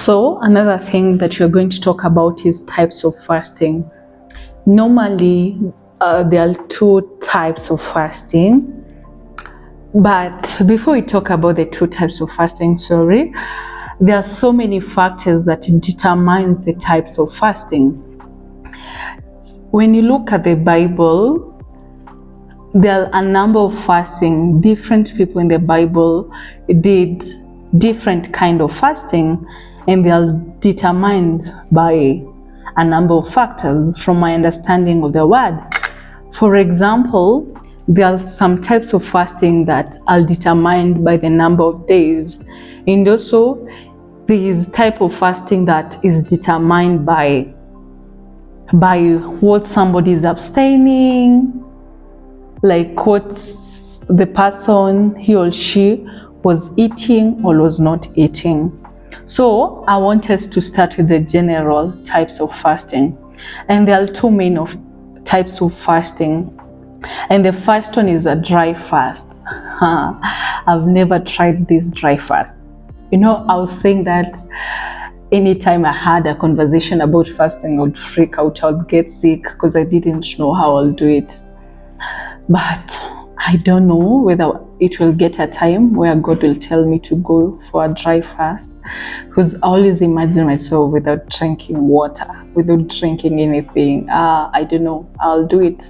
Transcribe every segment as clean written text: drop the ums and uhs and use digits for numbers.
So another thing that we're going to talk about is types of fasting. Normally, there are two types of fasting. But before we talk about the two types of fasting, there are so many factors that determines the types of fasting. When you look at the Bible, there are a number of fasting. Different people in the Bible did different kind of fasting, and they are determined by a number of factors from my understanding of the word. For example, there are some types of fasting that are determined by the number of days, and also there is type of fasting that is determined by what somebody is abstaining, like what the person, he or she, was eating or was not eating. So I want us to start with the general types of fasting, and there are two main types of fasting. And the first one is a dry fast. I've never tried this dry fast. I was saying that anytime I had a conversation about fasting, I would freak out, I would get sick because I didn't know how I'll do it. But I don't know whether it will get a time where God will tell me to go for a dry fast, because I always imagine myself without drinking water, without drinking anything. I don't know, I'll do it,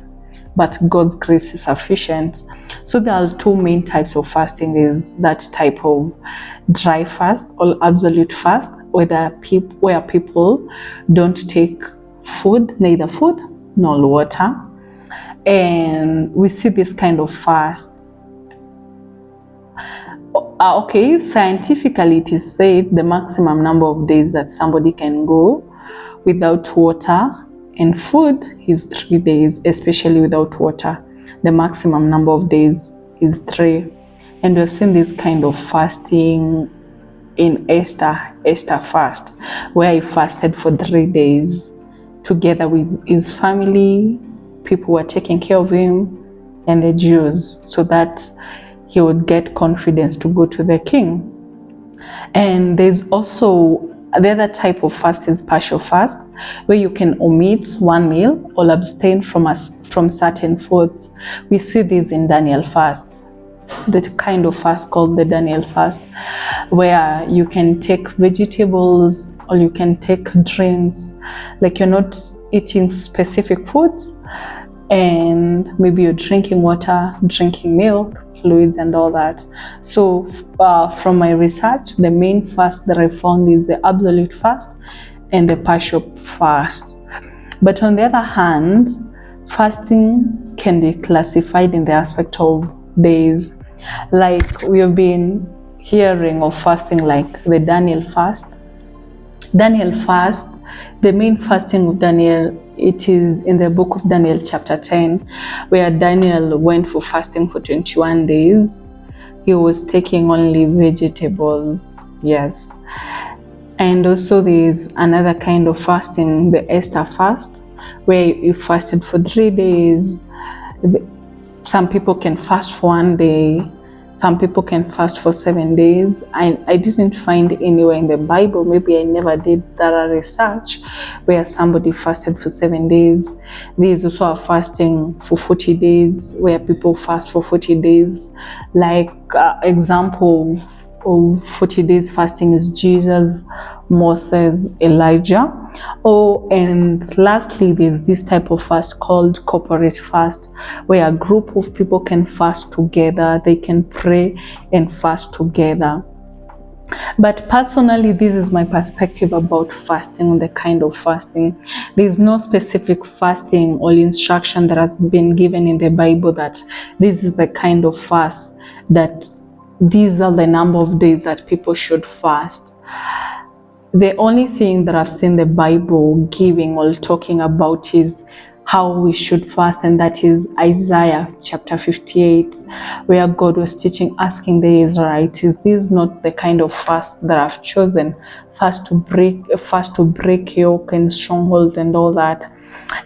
but God's grace is sufficient. So there are two main types of fasting. There's that type of dry fast or absolute fast, where people don't take food, neither food nor water. And we see this kind of fast. Okay, scientifically it is said the maximum number of days that somebody can go without water and food is 3 days, especially without water. The maximum number of days is 3. And we've seen this kind of fasting in Esther fast, where he fasted for 3 days together with his family. People were taking care of him and the Jews, so that he would get confidence to go to the king. And there's also the other type of fast is partial fast, where you can omit one meal or abstain from certain foods. We see this in Daniel fast, the kind of fast called the Daniel fast, where you can take vegetables or you can take drinks, like you're not eating specific foods, and maybe you're drinking water, drinking milk, fluids and all that. So from my research, the main fast that I found is the absolute fast and the partial fast. But on the other hand, fasting can be classified in the aspect of days. Like we have been hearing of fasting like the Daniel fast. Daniel fast, the main fasting of Daniel, it is in the book of Daniel chapter 10, where Daniel went for fasting for 21 days. He was taking only vegetables, yes. And also there is another kind of fasting, the Esther fast, where you fasted for 3 days. Some people can fast for 1 day. Some people can fast for 7 days. I didn't find anywhere in the Bible, maybe I never did thorough research, where somebody fasted for 7 days. There is also a fasting for 40 days, where people fast for 40 days. Like example of 40 days fasting is Jesus, Moses, Elijah. And lastly, there's this type of fast called corporate fast, where a group of people can fast together. They can pray and fast together. But personally, this is my perspective about fasting, the kind of fasting. There's no specific fasting or instruction that has been given in the Bible that this is the kind of fast, that these are the number of days that people should fast. The only thing that I've seen the Bible giving or talking about is how we should fast, and that is Isaiah chapter 58, where God was asking the Israelites, is this not the kind of fast that I've chosen? Fast to break yoke and stronghold and all that.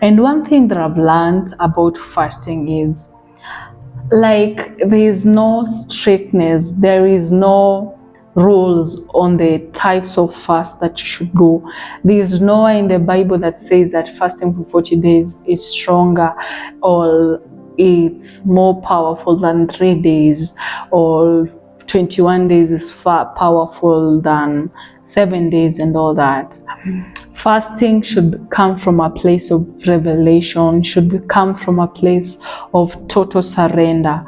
And one thing that I've learned about fasting is, like, there is no strictness, there is no rules on the types of fast that you should go. There is nowhere in the Bible that says that fasting for 40 days is stronger or it's more powerful than 3 days, or 21 days is far powerful than 7 days and all that. Fasting should come from a place of revelation, should come from a place of total surrender.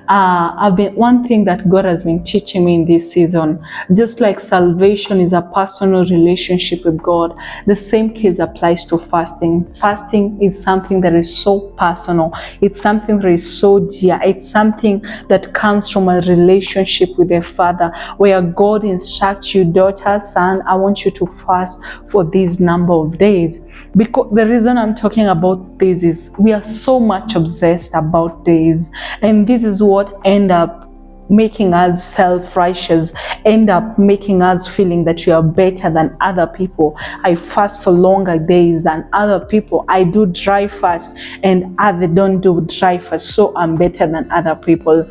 One thing that God has been teaching me in this season, just like salvation is a personal relationship with God, the same case applies to fasting. Fasting is something that is so personal. It's something that is so dear. It's something that comes from a relationship with the Father, where God instructs you, daughter, son, I want you to fast for these number of days. Because the reason I'm talking about this is we are so much obsessed about days, and this is what end up making us self-righteous, end up making us feeling that we are better than other people. I fast for longer days than other people. I do dry fast and others don't do dry fast, so I'm better than other people.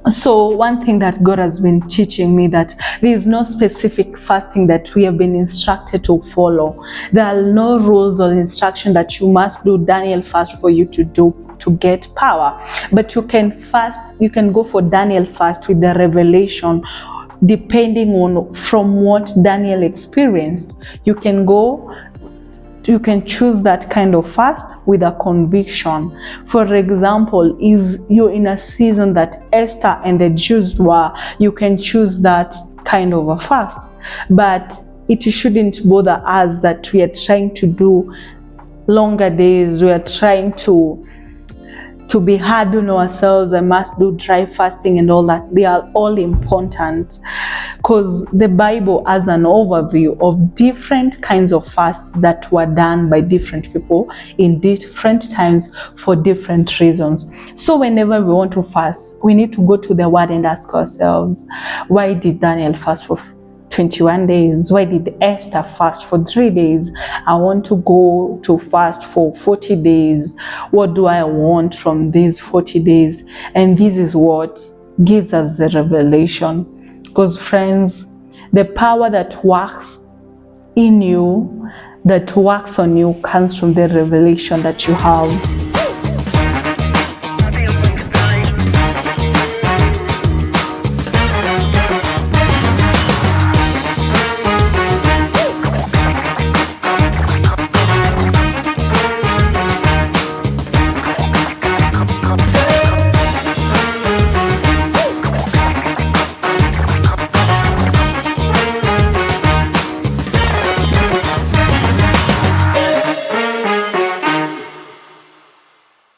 So one thing that God has been teaching me, that there is no specific fasting that we have been instructed to follow. There are no rules or instruction that you must do Daniel fast for you to do to get power. But you can fast, you can go for Daniel fast with the revelation, depending on from what Daniel experienced. You can choose that kind of fast with a conviction. For example, if you're in a season that Esther and the Jews were, you can choose that kind of a fast. But it shouldn't bother us that we are trying to do longer days, we are trying to be hard on ourselves. I must do dry fasting and all that. They are all important, because the Bible has an overview of different kinds of fasts that were done by different people in different times for different reasons. So whenever we want to fast, we need to go to the Word and ask ourselves, why did Daniel fast for 21 days? Why did Esther fast for 3 days? I want to go to fast for 40 days. What do I want from these 40 days? And this is what gives us the revelation. Because friends, the power that works in you, that works on you, comes from the revelation that you have.